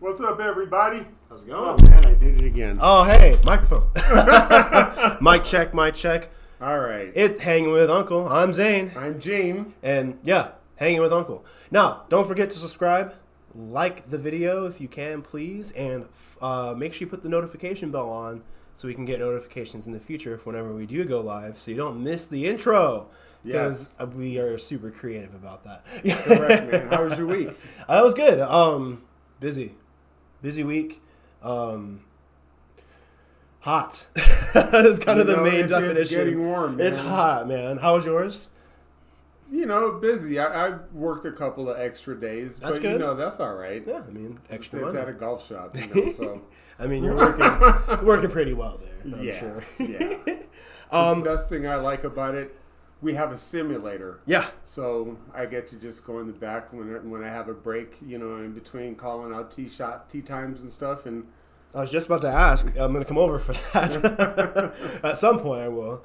What's up, everybody? How's it going? Oh, man, I did it again. Oh, hey, microphone. Mic check, mic check. All right. It's Hanging with Uncle. I'm Zane. I'm Gene. And yeah, Hanging with Uncle. Now, don't forget to subscribe, like the video if you can, please, and make sure you put the notification bell on so we can get notifications in the future for whenever we do go live so you don't miss the intro. Because we are super creative about that. Correct, man. How was your week? It was good. Busy week. Hot. That's kind of the main definition. It's getting warm, man. It's hot, man. How was yours? You know, busy. I worked a couple of extra days. That's but, good. You know, that's all right. Yeah, I mean, extra It's money. at a golf shop, you know, so. I mean, you're working pretty well there, I'm sure. Yeah. The best thing I like about it, we have a simulator. Yeah. So I get to just go in the back when I have a break, you know, in between calling out tee times and stuff. And I was just about to ask. I'm going to come over for that. At some point I will.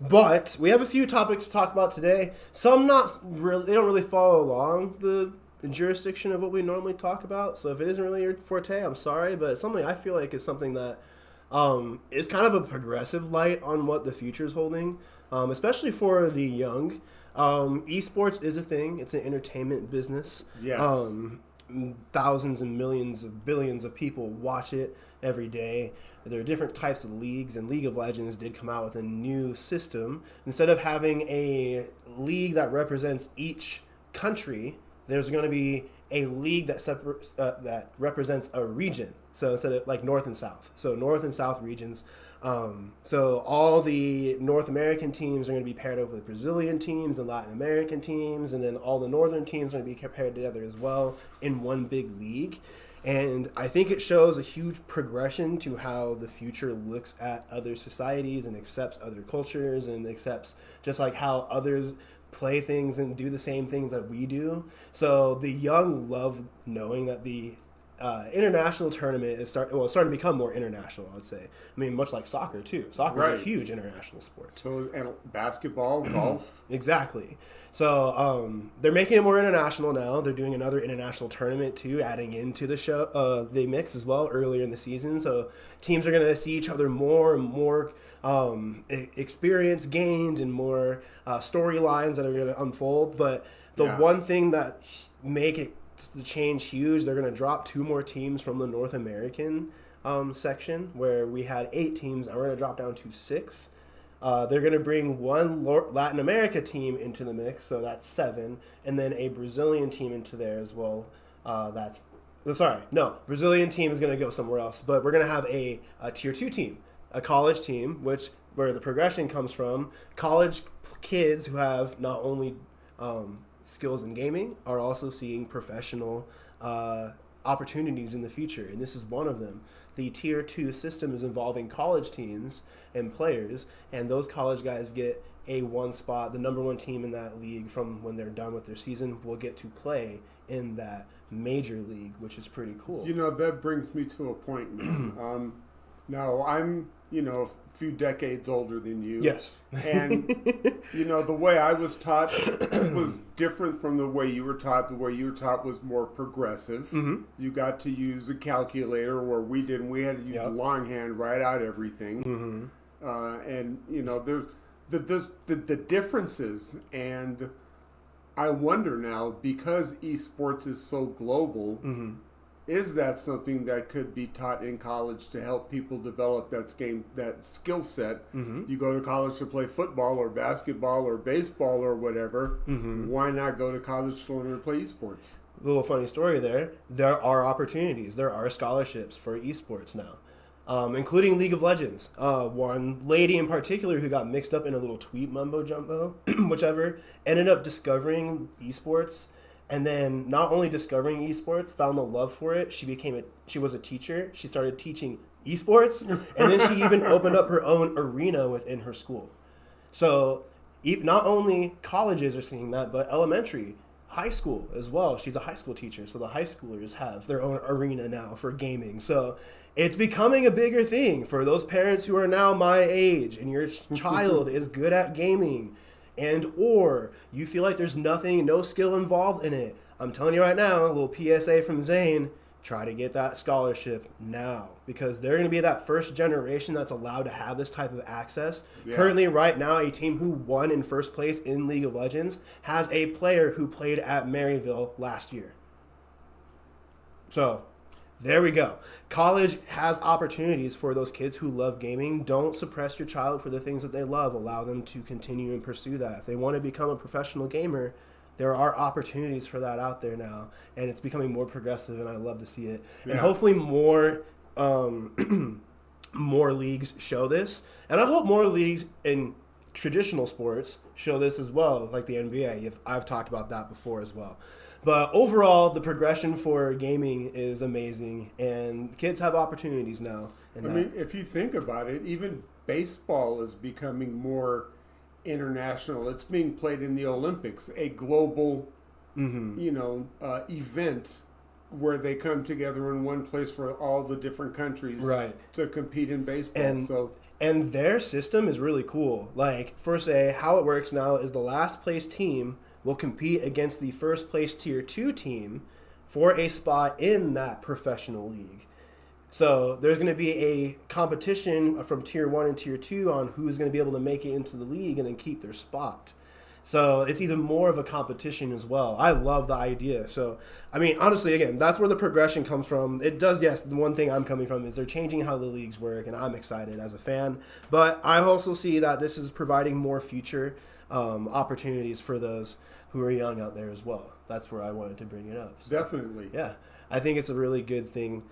But we have a few topics to talk about today. Some not really, they don't really follow along the jurisdiction of what we normally talk about. So if it isn't really your forte, I'm sorry. But it's something I feel like is something that is kind of a progressive light on what the future is holding. Especially for the young. Esports is a thing. It's an entertainment business. yes. Thousands and millions of billions of people watch it every day. There are different types of leagues, and League of Legends did come out with a new system. Instead of having a league that represents each country, there's going to be a league that represents a region. So instead of like North and South. So North and South regions. So all the North American teams are going to be paired up with Brazilian teams and Latin American teams, and then all the Northern teams are going to be paired together as well in one big league. And I think it shows a huge progression to how the future looks at other societies and accepts other cultures and accepts just like how others play things and do the same things that we do. So the young love knowing that the international tournament is starting to become more international, I would say. I mean, much like soccer, too. Soccer is a huge international sport. So, and basketball, golf. Exactly. So they're making it more international now. They're doing another international tournament, too, adding into the show, the mix as well earlier in the season. So teams are going to see each other more and more experience gained and more storylines that are going to unfold. But the one thing that make it the change huge, they're going to drop 2 more teams from the North American section where we had 8 teams, and we're going to drop down to 6. They're going to bring 1 Latin America team into the mix, so that's 7, and then a Brazilian team into there as well. Brazilian team is going to go somewhere else, but we're going to have a tier 2 team, a college team, where the progression comes from. College kids who have not only skills in gaming are also seeing professional opportunities in the future, and this is one of them. The tier 2 system is involving college teams and players, and those college guys get a 1 spot. The number 1 team in that league from when they're done with their season will get to play in that major league, which is pretty cool. You know, that brings me to a point, man. Now, I'm, a few decades older than you. Yes. And, the way I was taught was different from the way you were taught. The way you were taught was more progressive. Mm-hmm. You got to use a calculator where we didn't. We had to use the longhand, write out everything. Mm-hmm. And, there's the differences. And I wonder now, because esports is so global, mm-hmm. Is that something that could be taught in college to help people develop that skill set? Mm-hmm. You go to college to play football or basketball or baseball or whatever. Mm-hmm. Why not go to college to learn to play esports? A little funny story there. There are opportunities. There are scholarships for esports now, including League of Legends. One lady in particular who got mixed up in a little tweet mumbo jumbo, whichever, ended up discovering esports. And then not only discovering esports, found the love for it. She was a teacher. She started teaching esports, and then she even opened up her own arena within her school. So not only colleges are seeing that, but elementary, high school as well. She's a high school teacher, so the high schoolers have their own arena now for gaming. So it's becoming a bigger thing for those parents who are now my age, and your child is good at gaming. And or you feel like there's no skill involved in it. I'm telling you right now, a little PSA from Zane, try to get that scholarship now, because they're going to be that first generation that's allowed to have this type of access. Yeah. Currently, right now, a team who won in first place in League of Legends has a player who played at Maryville last year. So there we go. College has opportunities for those kids who love gaming. Don't suppress your child for the things that they love. Allow them to continue and pursue that. If they want to become a professional gamer, there are opportunities for that out there now, and it's becoming more progressive, and I love to see it. Yeah. And hopefully more more leagues show this, and I hope more leagues in traditional sports show this as well, like the NBA. I've talked about that before as well. But overall, the progression for gaming is amazing, and kids have opportunities now. I mean, if you think about it, even baseball is becoming more international. It's being played in the Olympics, a global, event where they come together in one place for all the different countries to compete in baseball. And their system is really cool. Like, for say, how it works now is the last place team will compete against the first place tier 2 team for a spot in that professional league. So there's going to be a competition from tier 1 and tier 2 on who's going to be able to make it into the league and then keep their spot. So it's even more of a competition as well. I love the idea. So, I mean, honestly, again, that's where the progression comes from. It does, yes, the one thing I'm coming from is they're changing how the leagues work, and I'm excited as a fan. But I also see that this is providing more future opportunities for those who are young out there as well. That's where I wanted to bring it up. So, definitely. Yeah. I think it's a really good thing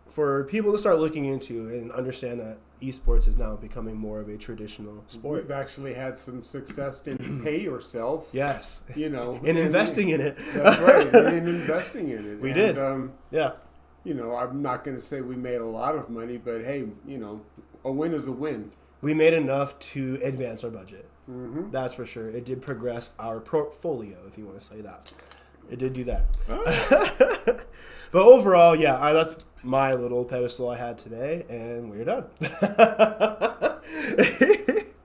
for people to start looking into and understand that esports is now becoming more of a traditional sport. We've actually had some success in pay yourself. Yes. And investing in it. That's right. And investing in it. We did. Yeah. I'm not going to say we made a lot of money, but hey, a win is a win. We made enough to advance our budget. Mm-hmm. That's for sure. It did progress our portfolio, if you want to say that. It did do that. Oh. But overall, yeah, that's my little pedestal I had today, and we're done.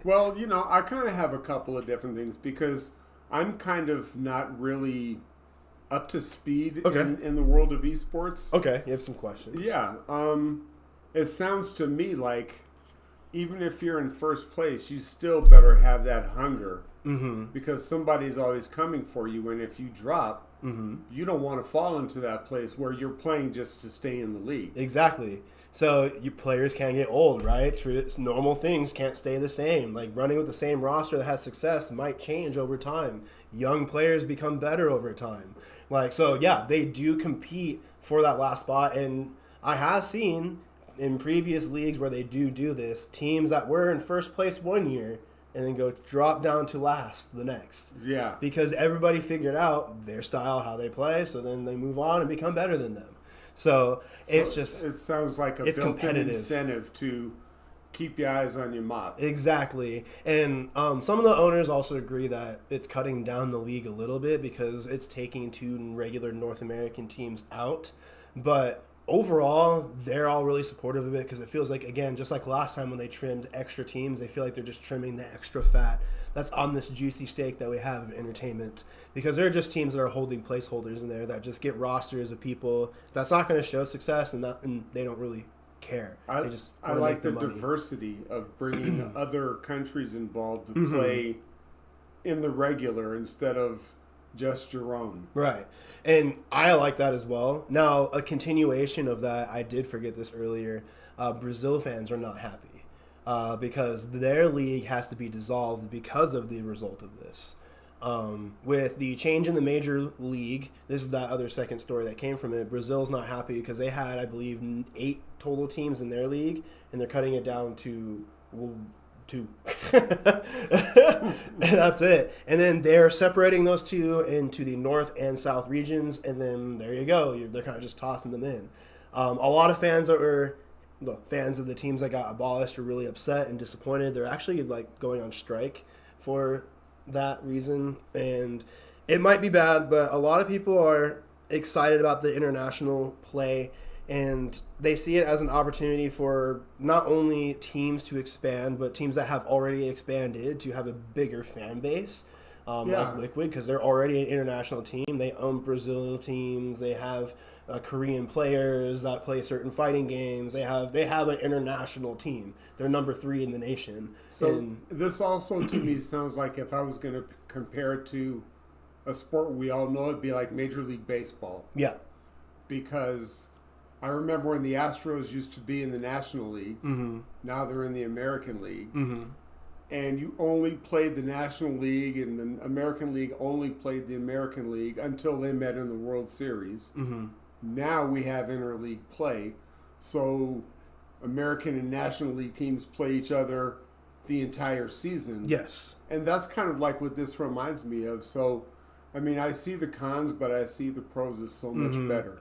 Well, I kind of have a couple of different things because I'm kind of not really up to speed in the world of esports. Okay, you have some questions. Yeah. It sounds to me like even if you're in first place, you still better have that hunger. Mm-hmm. Because somebody's always coming for you, and if you drop, you don't want to fall into that place where you're playing just to stay in the league. Exactly. So you players can get old, right? Normal things can't stay the same. Like running with the same roster that has success might change over time. Young players become better over time. So yeah, they do compete for that last spot, and I have seen in previous leagues where they do this, teams that were in first place one year and then go drop down to last the next. Yeah. Because everybody figured out their style, how they play, so then they move on and become better than them. So it's just... It sounds like a built-in incentive to keep your eyes on your mop. Exactly. And some of the owners also agree that it's cutting down the league a little bit because it's taking 2 regular North American teams out. But overall, they're all really supportive of it because it feels like, again, just like last time when they trimmed extra teams, they feel like they're just trimming the extra fat that's on this juicy steak that we have of entertainment, because they're just teams that are holding placeholders in there that just get rosters of people that's not going to show success, and they don't really care. I like the diversity of bringing other countries involved to play in the regular instead of just your own. Right. And I like that as well. Now, a continuation of that, I did forget this earlier, Brazil fans are not happy because their league has to be dissolved because of the result of this. With the change in the major league, this is that other second story that came from it, Brazil's not happy because they had, I believe, 8 total teams in their league, and they're cutting it down to 2. That's it. And then they're separating those 2 into the North and South regions, and then there you go. They're kind of just tossing them in. A lot of fans that were fans of the teams that got abolished are really upset and disappointed. They're actually going on strike for that reason, and it might be bad, but a lot of people are excited about the international play, and they see it as an opportunity for not only teams to expand, but teams that have already expanded to have a bigger fan base, like Liquid, because they're already an international team. They own Brazil teams. They have Korean players that play certain fighting games. They have an international team. They're number 3 in the nation. So this also to me sounds like if I was going to compare it to a sport we all know, it'd be like Major League Baseball. Yeah. Because I remember when the Astros used to be in the National League. Mm-hmm. Now they're in the American League. Mm-hmm. And you only played the National League, and the American League only played the American League until they met in the World Series. Mm-hmm. Now we have interleague play. So American and National League teams play each other the entire season. Yes. And that's kind of like what this reminds me of. So, I mean, I see the cons, but I see the pros as so much better.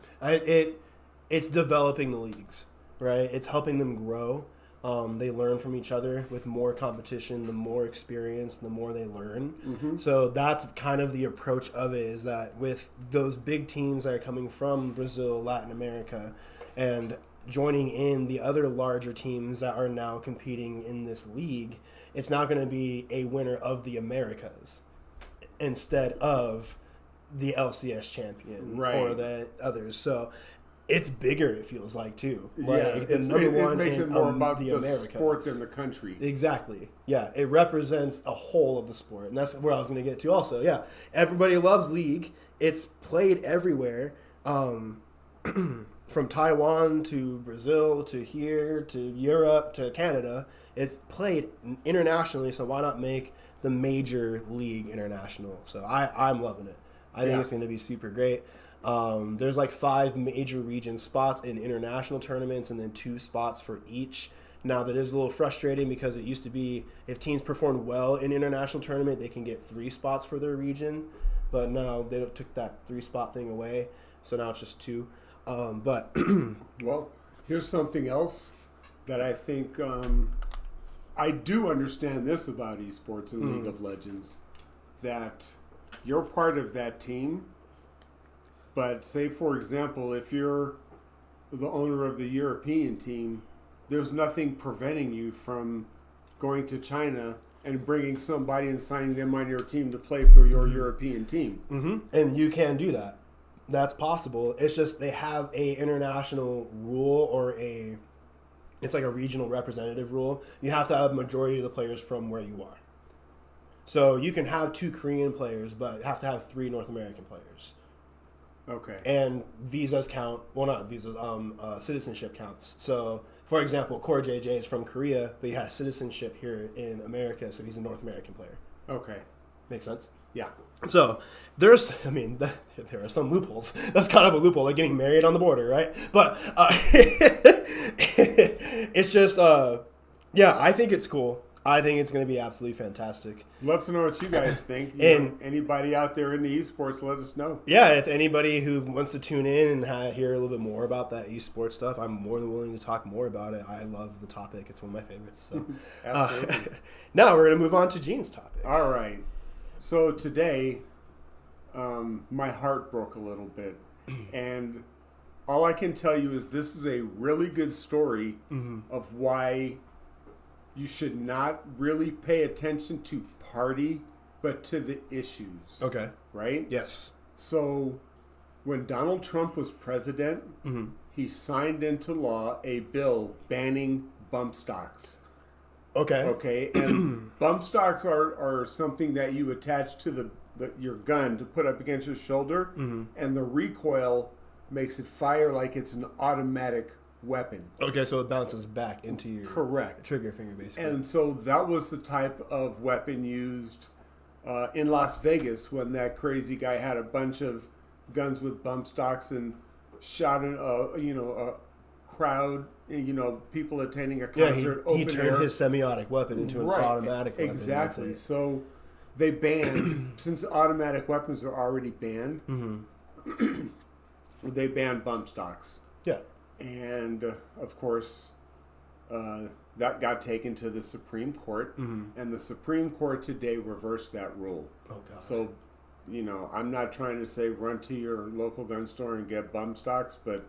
It's developing the leagues, right? It's helping them grow. They learn from each other with more competition, the more experience, the more they learn. Mm-hmm. So that's kind of the approach of it, is that with those big teams that are coming from Brazil, Latin America, and joining in the other larger teams that are now competing in this league, it's not going to be a winner of the Americas instead of the LCS champion or the others. So it's bigger, it feels like, too. Like, it makes it more about the sport than the country. Exactly. Yeah, it represents a whole of the sport, and that's where I was going to get to also. Yeah, everybody loves League. It's played everywhere, from Taiwan to Brazil to here to Europe to Canada. It's played internationally, so why not make the major league international? So I'm loving it. I think it's going to be super great. There's like 5 major region spots in international tournaments and then 2 spots for each. Now, that is a little frustrating because it used to be if teams performed well in international tournament, they can get 3 spots for their region. But now they took that 3-spot thing away. So now it's just 2. But well, here's something else that I think I do understand this about esports and League of Legends, that you're part of that team. But say, for example, if you're the owner of the European team, there's nothing preventing you from going to China and bringing somebody and signing them on your team to play for your European team. Mm-hmm. And you can do that. That's possible. It's just they have a international rule it's like a regional representative rule. You have to have a majority of the players from where you are. So you can have 2 Korean players, but you have to have 3 North American players. Okay. And visas count. Well, not visas. Citizenship counts. So, for example, Core JJ is from Korea, but he has citizenship here in America, so he's a North American player. Okay. Makes sense? Yeah. So there are some loopholes. That's kind of a loophole, like getting married on the border, right? But it's just, I think it's cool. I think it's going to be absolutely fantastic. Love to know what you guys think. Anybody out there in the esports, let us know. Yeah, if anybody who wants to tune in and hear a little bit more about that esports stuff, I'm more than willing to talk more about it. I love the topic. It's one of my favorites. So, absolutely. Now we're going to move on to Gene's topic. All right. So today, my heart broke a little bit. And all I can tell you is this is a really good story of why you should not really pay attention to party, but to the issues. Okay. Right? Yes. So when Donald Trump was president, he signed into law a bill banning bump stocks. Okay. Okay. And bump stocks are something that you attach to your gun to put up against your shoulder, and the recoil makes it fire like it's an automatic weapon. Okay, so it bounces back into your correct trigger finger, basically. And so that was the type of weapon used in Las Vegas when that crazy guy had a bunch of guns with bump stocks and shot a crowd, people attending a concert. He turned his semiotic weapon into an automatic weapon. Exactly. So they banned, since automatic weapons are already banned, they banned bump stocks. Yeah. And, of course, that got taken to the Supreme Court, and the Supreme Court today reversed that rule. Oh, God. So, I'm not trying to say run to your local gun store and get bump stocks, but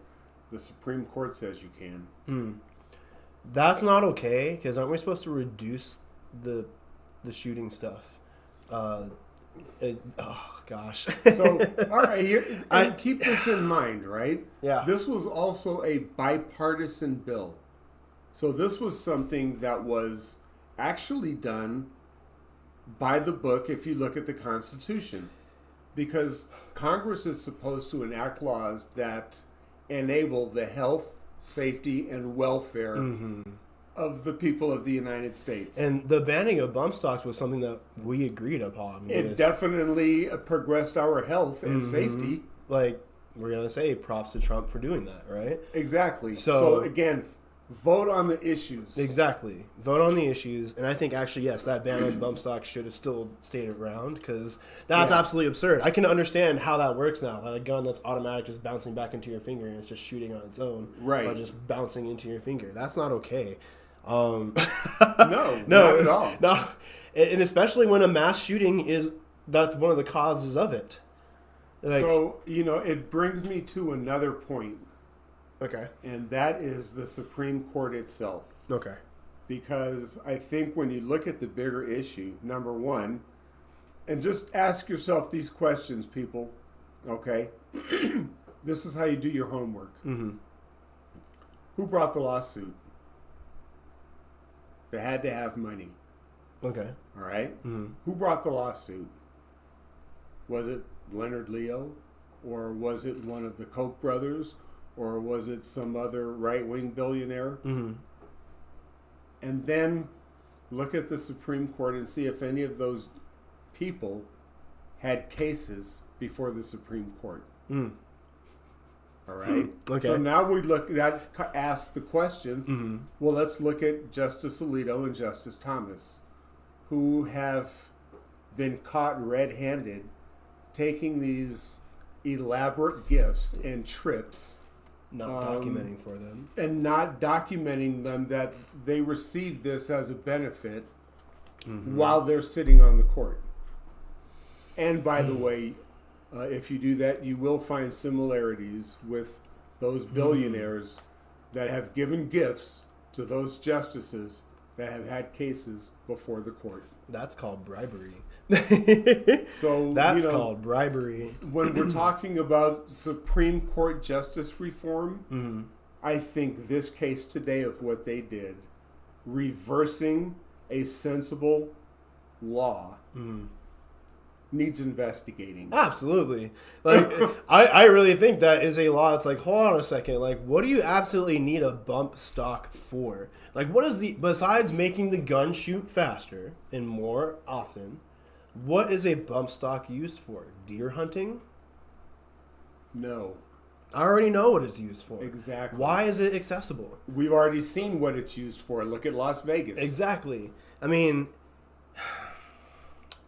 the Supreme Court says you can. That's not okay, because aren't we supposed to reduce the shooting stuff? Oh gosh. So, all right, and keep this in mind, right? Yeah. This was also a bipartisan bill. So this was something that was actually done by the book if you look at the Constitution. Because Congress is supposed to enact laws that enable the health, safety, and welfare of the people of the United States. And the banning of bump stocks was something that we agreed upon. It definitely progressed our health and safety. Like, we're going to say props to Trump for doing that, right? Exactly. So again, vote on the issues. Exactly. Vote on the issues. And I think actually, yes, that ban on bump stocks should have still stayed around because that's absolutely absurd. I can understand how that works now. That a gun that's automatic just bouncing back into your finger and it's just shooting on its own. Right. Or just bouncing into your finger. That's not okay. No, not at all. No. And especially when a mass shooting that's one of the causes of it. Like, so, it brings me to another point. Okay. And that is the Supreme Court itself. Okay. Because I think when you look at the bigger issue, number one, and just ask yourself these questions, people, okay? This is how you do your homework. Mm-hmm. Who brought the lawsuit? They had to have money. Okay. All right? Mm-hmm. Who brought the lawsuit? Was it Leonard Leo? Or was it one of the Koch brothers? Or was it some other right-wing billionaire? Mm-hmm. And then look at the Supreme Court and see if any of those people had cases before the Supreme Court. Mm. All right? Okay. So now that asks the question, well, let's look at Justice Alito and Justice Thomas, who have been caught red-handed taking these elaborate gifts and trips Not documenting for them. and not documenting them that they received this as a benefit while they're sitting on the court. And by the way, if you do that, you will find similarities with those billionaires that have given gifts to those justices that have had cases before the court. That's called bribery. So That's called bribery. When we're talking about Supreme Court justice reform, I think this case today of what they did, reversing a sensible law, needs investigating. Absolutely. Like, I really think that is a law. It's like, hold on a second. Like, what do you absolutely need a bump stock for? Like, what is besides making the gun shoot faster and more often, what is a bump stock used for? Deer hunting? No. I already know what it's used for. Exactly. Why is it accessible? We've already seen what it's used for. Look at Las Vegas. Exactly. I mean,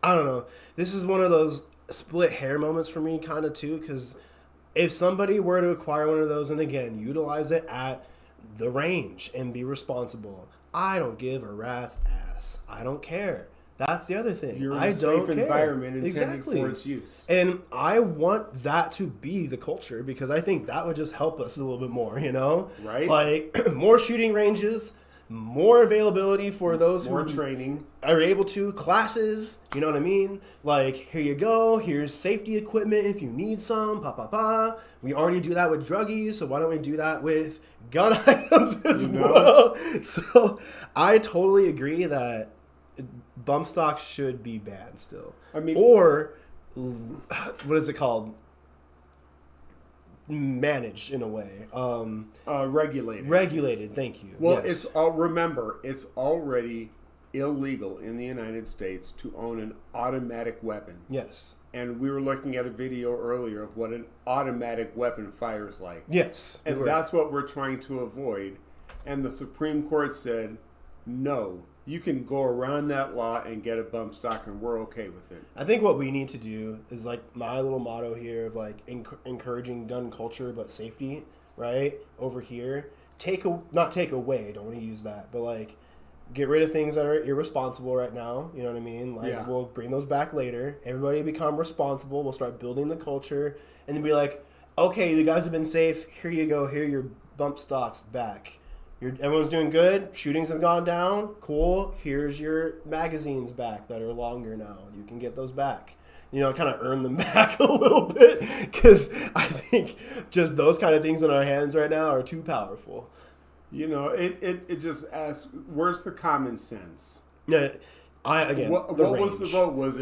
I don't know. This is one of those split hair moments for me, kind of too, because if somebody were to acquire one of those and again utilize it at the range and be responsible, I don't give a rat's ass. I don't care. That's the other thing. You're in I a don't safe care. environment intended Exactly. for its use. And I want that to be the culture because I think that would just help us a little bit more, you know? Right. Like more shooting ranges, more availability for those More who training. are able to, classes, you know what I mean? Like, here you go, here's safety equipment if you need some, We already do that with druggies, so why don't we do that with gun items as well? So I totally agree that bump stocks should be banned still. I mean, or what is it called? Managed in a way. regulated. Regulated, thank you. Well, yes. remember, it's already illegal in the United States to own an automatic weapon. Yes. And we were looking at a video earlier of what an automatic weapon fires like. Yes. And that's what we're trying to avoid. And the Supreme Court said, no, you can go around that law and get a bump stock, and we're okay with it. I think what we need to do is like my little motto here of like encouraging gun culture but safety, right? Over here, not take away, don't want to use that, but like get rid of things that are irresponsible right now, you know what I mean? Like we'll bring those back later. Everybody become responsible, we'll start building the culture and then be like, okay, you guys have been safe, here you go, here are your bump stocks back. Everyone's doing good. Shootings have gone down. Cool. Here's your magazines back that are longer now. You can get those back. kind of earn them back a little bit, because I think just those kind of things in our hands right now are too powerful. It just asks, where's the common sense? Yeah, what was the vote? Was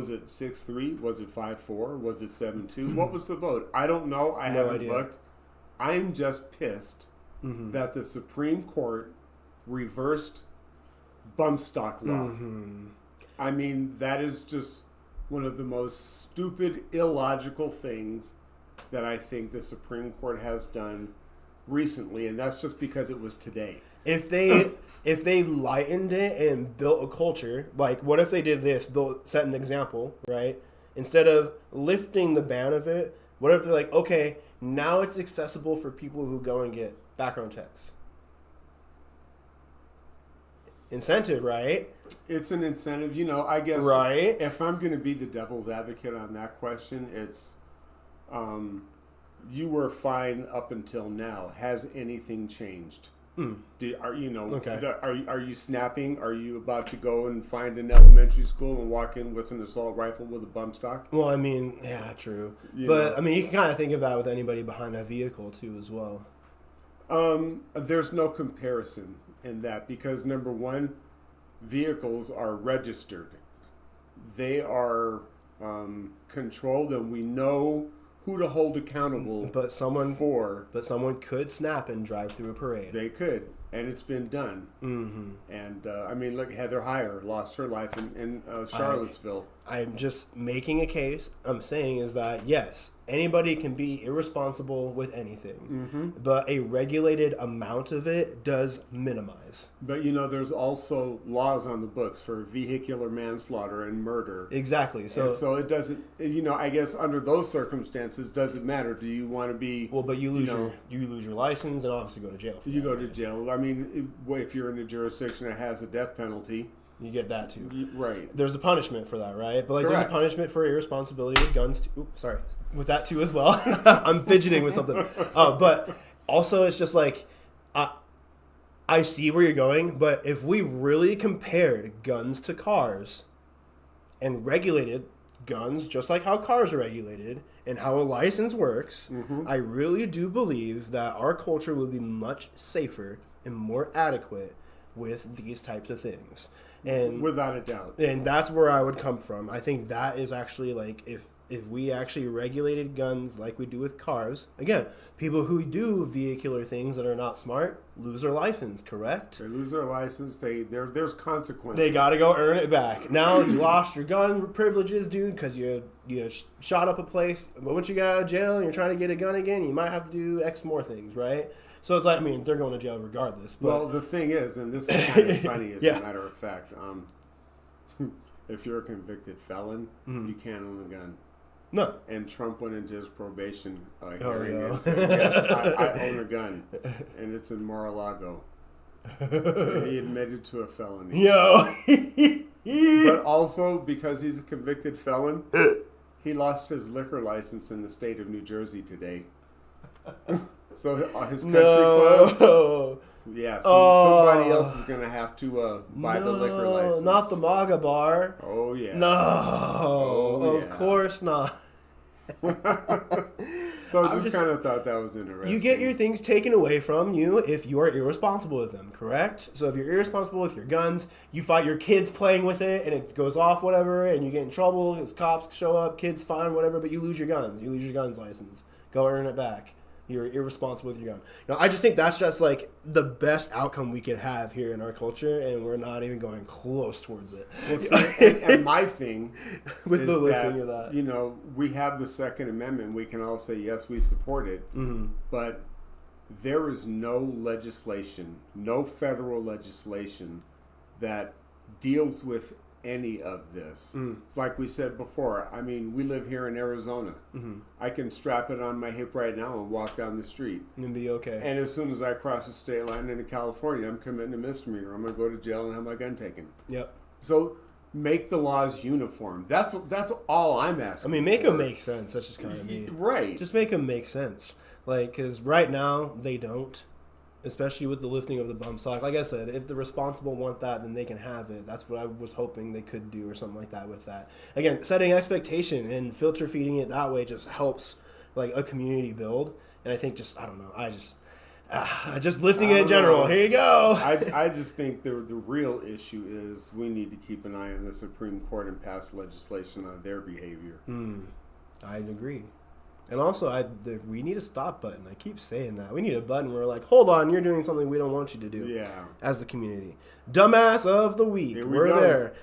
it 6-3? Was it 5-4? Was it 7-2? What was the vote? I don't know. I haven't looked. I'm just pissed that the Supreme Court reversed bump stock law. I mean, that is just one of the most stupid, illogical things that I think the Supreme Court has done recently, and that's just because it was today. If they lightened it and built a culture, like what if they did this, set an example, right? Instead of lifting the ban of it, what if they're like, okay, now it's accessible for people who go and get background checks? Incentive, right? It's an incentive, I guess. Right. If I'm going to be the devil's advocate on that question, it's you were fine up until now. Has anything changed? Are you snapping? Are you about to go and find an elementary school and walk in with an assault rifle with a bump stock? Well, I mean, yeah, true. But I mean, you can kind of think of that with anybody behind a vehicle too, as well. There's no comparison in that because number one, vehicles are registered. They are controlled, and we know who to hold accountable. But someone could snap and drive through a parade. They could, and it's been done. And I mean, look, Heather Heyer lost her life in Charlottesville. I'm just making a case. I'm saying is that yes, anybody can be irresponsible with anything, but a regulated amount of it does minimize. But there's also laws on the books for vehicular manslaughter and murder. Exactly. So it doesn't. I guess under those circumstances, does it matter? Do you want to be? Well, but you lose your license and obviously go to jail. You go to jail. I mean, if you're in a jurisdiction that has a death penalty. You get that too. Right. There's a punishment for that, right? But like, Correct. There's a punishment for irresponsibility with guns too. Oops, sorry. With that too as well. I'm fidgeting with something. But also it's just like, I see where you're going, but if we really compared guns to cars and regulated guns just like how cars are regulated and how a license works, I really do believe that our culture will be much safer and more adequate with these types of things. And without a doubt. And that's where I would come from. I think that is actually like if we actually regulated guns like we do with cars, again, people who do vehicular things that are not smart lose their license, correct? They lose their license. There's consequences. They got to go earn it back. Now you lost your gun privileges, dude, because you shot up a place. But once you get out of jail and you're trying to get a gun again, you might have to do X more things, right? So it's like, I mean, they're going to jail regardless. But well, the thing is, and this is kind of funny as a matter of fact, if you're a convicted felon, you can't own a gun. No. And Trump went into his probation hearing and said, yes, I own a gun, and it's in Mar-a-Lago. And he admitted to a felony. Yo. But also, because he's a convicted felon, he lost his liquor license in the state of New Jersey today. So his country club, yeah. So somebody else is gonna have to buy the liquor license. Not the MAGA bar. Oh yeah. No, of course not. So I just kind of thought that was interesting. You get your things taken away from you if you are irresponsible with them, correct? So if you're irresponsible with your guns, you find your kids playing with it and it goes off, whatever, and you get in trouble because cops show up, kids fine, whatever, but you lose your guns. You lose your guns license. Go earn it back. You're irresponsible with your gun. I just think that's just like the best outcome we could have here in our culture, and we're not even going close towards it. Well, see, and my thing with is the lifting of that, we have the Second Amendment. We can all say yes, we support it, but there is no legislation, no federal legislation that deals with any of this. It's like we said before. I mean, we live here in Arizona. I can strap it on my hip right now and walk down the street and be okay. And as soon as I cross the state line into California, I'm committing a misdemeanor. I'm going to go to jail and have my gun taken. Yep. So make the laws uniform. That's all I'm asking. I mean, make them make sense. That's just kind of neat. Right. Just make them make sense. Like, because right now they don't. especially with the lifting of the bump stock. Like I said, if the responsible want that, then they can have it. That's what I was hoping they could do or something like that with that. Again, setting expectation and filter feeding it that way just helps like a community build. And I think just, I don't know, just lifting it in general. Here you go. I just think the real issue is we need to keep an eye on the Supreme Court and pass legislation on their behavior. I agree. And also, we need a stop button. I keep saying that. We need a button where we're like, hold on, you're doing something we don't want you to do. Yeah. As the community. Dumbass of the week. We're go. there.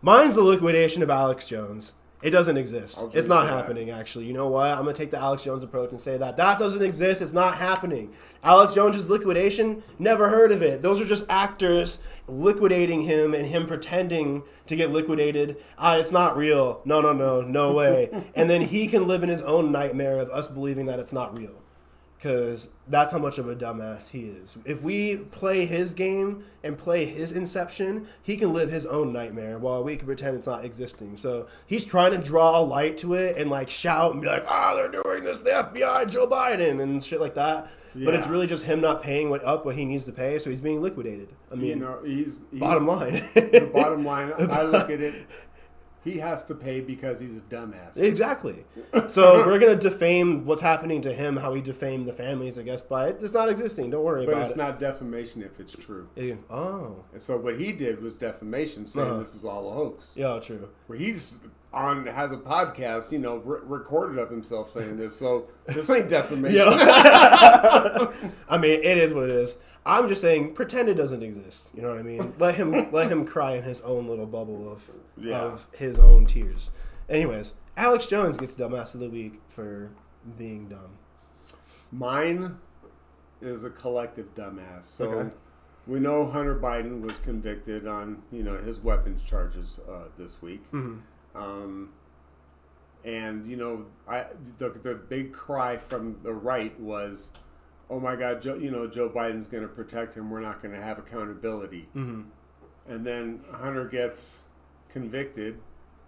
Mine's the liquidation of Alex Jones. It doesn't exist. It's not happening, actually. You know what? I'm going to take the Alex Jones approach and say that doesn't exist. It's not happening. Alex Jones' liquidation, never heard of it. Those are just actors liquidating him and him pretending to get liquidated. It's not real. No way. And then he can live in his own nightmare of us believing that it's not real. Because that's how much of a dumbass he is. If we play his game and play his inception, he can live his own nightmare while we can pretend it's not existing. So he's trying to draw a light to it and like shout and be like, they're doing this, the FBI, Joe Biden, and shit like that. Yeah. But it's really just him not paying what he needs to pay, so he's being liquidated. I mean, he's bottom line. The bottom line, I look at it. He has to pay because he's a dumbass. Exactly. So we're going to defame what's happening to him, how he defamed the families, I guess, by it. It's not existing. Don't worry about it. But it's not defamation if it's true. Oh. And so what he did was defamation, saying this is all a hoax. Yeah, true. Where has a podcast, recorded of himself saying this. So this ain't defamation. I mean, it is what it is. I'm just saying, pretend it doesn't exist. You know what I mean? Let him cry in his own little bubble of his own tears. Anyways, Alex Jones gets Dumbass of the Week for being dumb. Mine is a collective dumbass. So we know Hunter Biden was convicted on his weapons charges this week. Mm-hmm. And the big cry from the right was, oh my God, Joe Biden's going to protect him. We're not going to have accountability. Mm-hmm. And then Hunter gets convicted,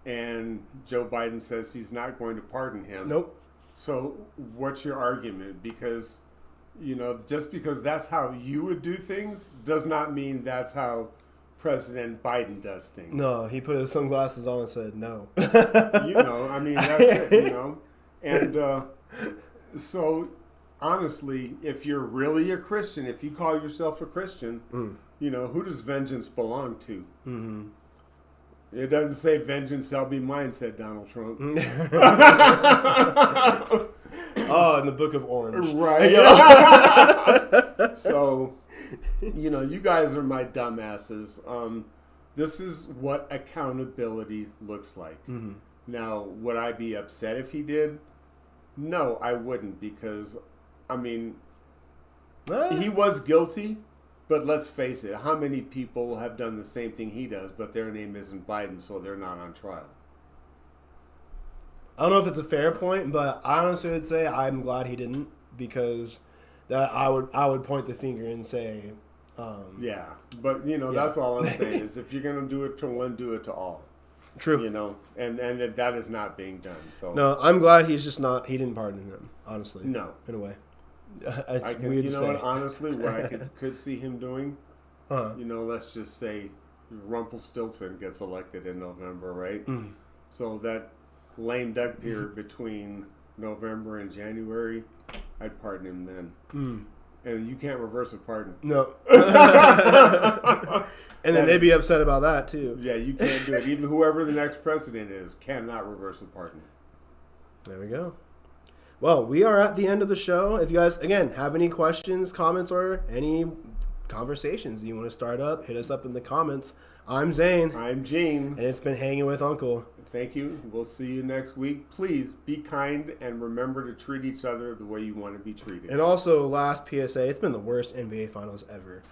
and Joe Biden says he's not going to pardon him. Nope. So what's your argument? Because, just because that's how you would do things does not mean that's how President Biden does things. No, he put his sunglasses on and said no. That's it, And so... honestly, if you're really a Christian, if you call yourself a Christian, who does vengeance belong to? Mm-hmm. It doesn't say vengeance shall be mine, said Donald Trump. In the Book of Orange. Right. So, you guys are my dumbasses. This is what accountability looks like. Mm-hmm. Now, would I be upset if he did? No, I wouldn't, because... he was guilty, but let's face it, how many people have done the same thing he does, but their name isn't Biden, so they're not on trial? I don't know if it's a fair point, but I honestly would say I'm glad he didn't, because that I would point the finger and say... that's all I'm saying, is if you're going to do it to one, do it to all. True. And that is not being done. So no, I'm glad he didn't pardon him, honestly. No. In a way. It's weird to say. Honestly, what I could see him doing, let's just say Rumpelstiltskin gets elected in November, right? Mm. So that lame duck period between November and January, I'd pardon him then. Mm. And you can't reverse a pardon. No. And then they'd be upset about that, too. Yeah, you can't do it. Even whoever the next president is cannot reverse a pardon. There we go. Well, we are at the end of the show. If you guys, again, have any questions, comments, or any conversations you want to start up, hit us up in the comments. I'm Zane. I'm Gene. And it's been Hanging with Uncle. Thank you. We'll see you next week. Please be kind and remember to treat each other the way you want to be treated. And also, last PSA, it's been the worst NBA Finals ever.